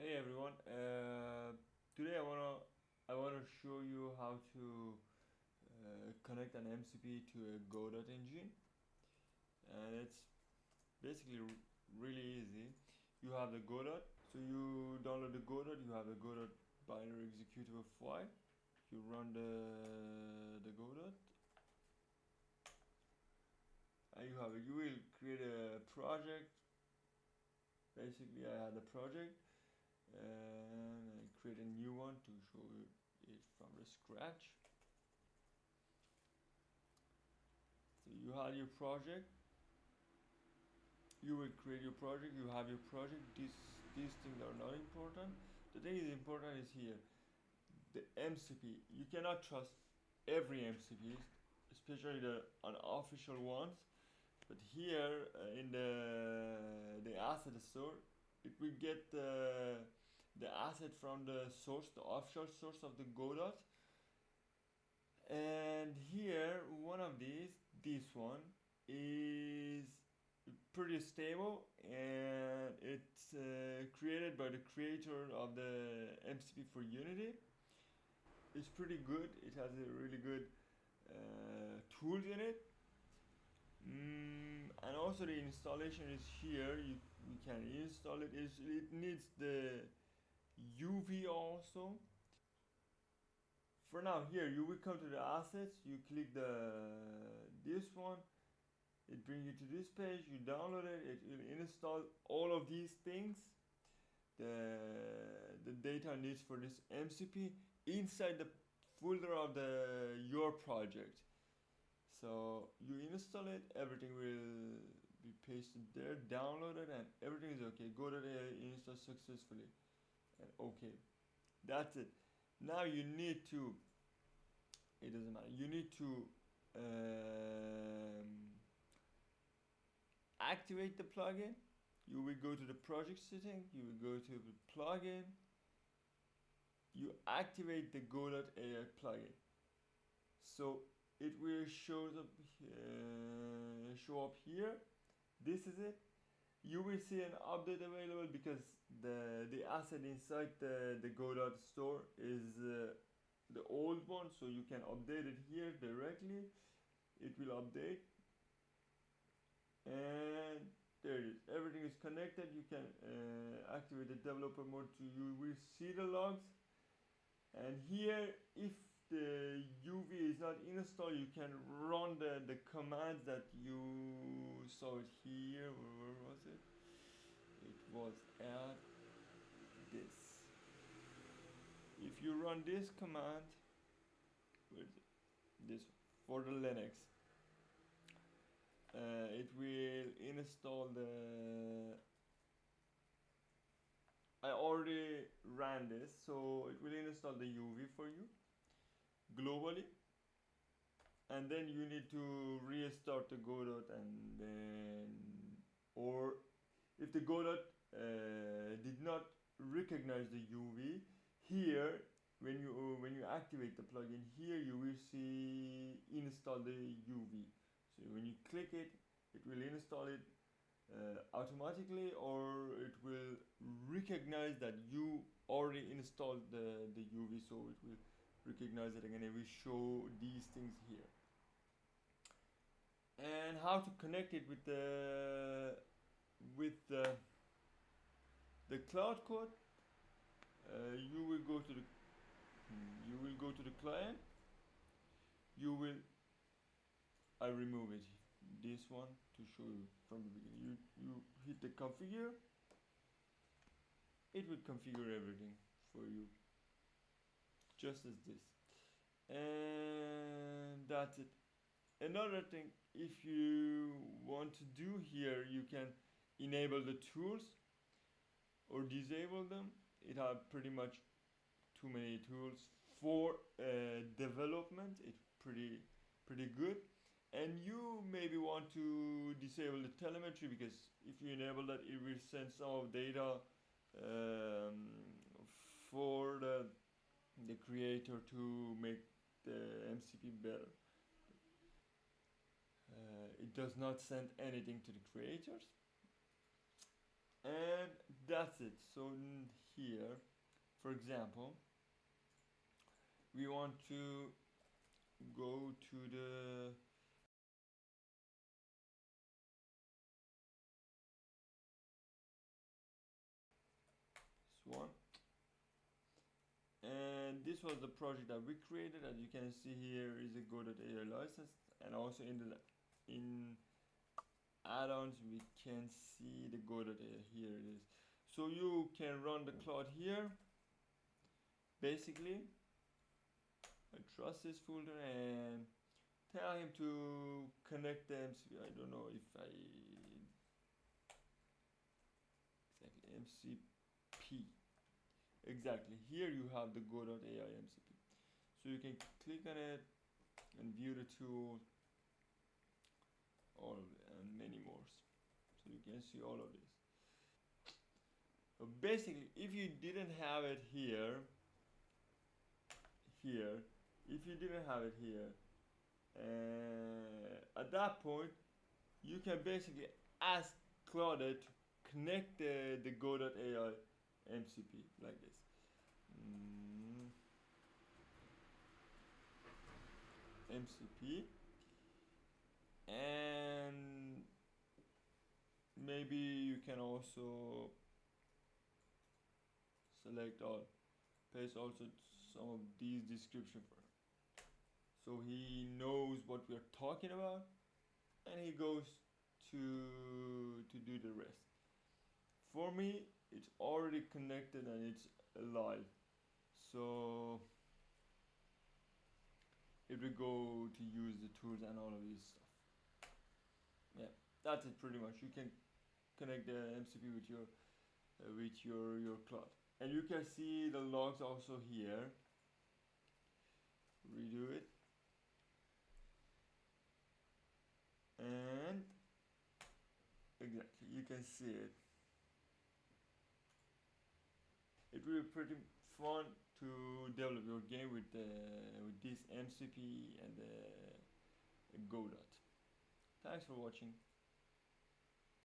Hey everyone, today I wanna show you how to connect an MCP to a Godot engine, and it's basically really easy. You have the Godot, so you download the Godot. You have the Godot binary executable file. You run the Godot, and you will create a project. Basically, I had a project, and I create a new one to show it from the scratch. So you have your project, you will create your project, you have your project. These things are not important. The thing is important is here, the MCP. You cannot trust every MCP, especially the unofficial ones. But here in the asset store, it will get the asset from the source, the official source of the Godot. And here, one of these, this one, is pretty stable, and it's created by the creator of the MCP for Unity. It's pretty good. It has a really good tools in it. And also the installation is here. You can install it. It needs the UV also. For now, here you will come to the assets. You click the this one. It brings you to this page. You download it. It will install all of these things. The data needs for this MCP inside the folder of your project. So you install it. Everything will be pasted there. Download it, and everything is okay. Go to the install successfully, and okay. That's it. Now you need to. It doesn't matter. You need to activate the plugin. You will go to the project setting. You will go to the plugin. You activate the Go.ai plugin. So it will show up here. This is it. You will see an update available because the asset inside the Godot store is the old one, so you can update it here directly. It will update, and there it is. Everything is connected. You can activate the developer mode to you will see the logs, and here if the UV is not installed, you can run the commands that you saw it here. Where was it? It was at this. If you run this command, where is it? This for the Linux, it will install the. I already ran this, so it will install the UV for you globally, and then you need to restart the Godot, and then, or if the Godot did not recognize the UV, here when you activate the plugin, here you will see install the UV. So when you click it, it will install it automatically, or it will recognize that you already installed the UV, so it will recognize it again. It will show these things here. And how to connect it with the Claude Code. You will go to the client. You will I remove it, this one, to show you from the beginning. You hit the configure. It will configure everything for you, just as this, and that's it. Another thing, if you want to do here, you can enable the tools or disable them. It has pretty much too many tools for development. It's pretty good. And you maybe want to disable the telemetry, because if you enable that, it will send some of data for the creator to make the MCP better. It does not send anything to the creators. and that's it. So here, for example, we want to go to the this one, and this was the project that we created. As you can see, here is a Godot.ai license, and also in the add-ons we can see the Godot.ai. Here it is. So you can run the Claude here. Basically, I trust this folder and tell him to connect the MCP. I don't know if I exactly MCP. Exactly. Here you have the Go.ai MCP. So you can click on it and view the tool, all of it, and many more. So you can see all of this. So basically, if you didn't have it here, if you didn't have it here, at that point, you can basically ask Claude to connect the Go.ai MCP like this. MCP, and maybe you can also select all, paste also some of these description for him, so he knows what we are talking about, and he goes to do the rest. For me, it's already connected and it's alive, so it will go to use the tools and all of this stuff. Yeah, that's it pretty much. You can connect the MCP with your Claude, and you can see the logs also here. Redo it, and exactly you can see it. It will be pretty fun to develop your game with this MCP and the Godot. Thanks for watching.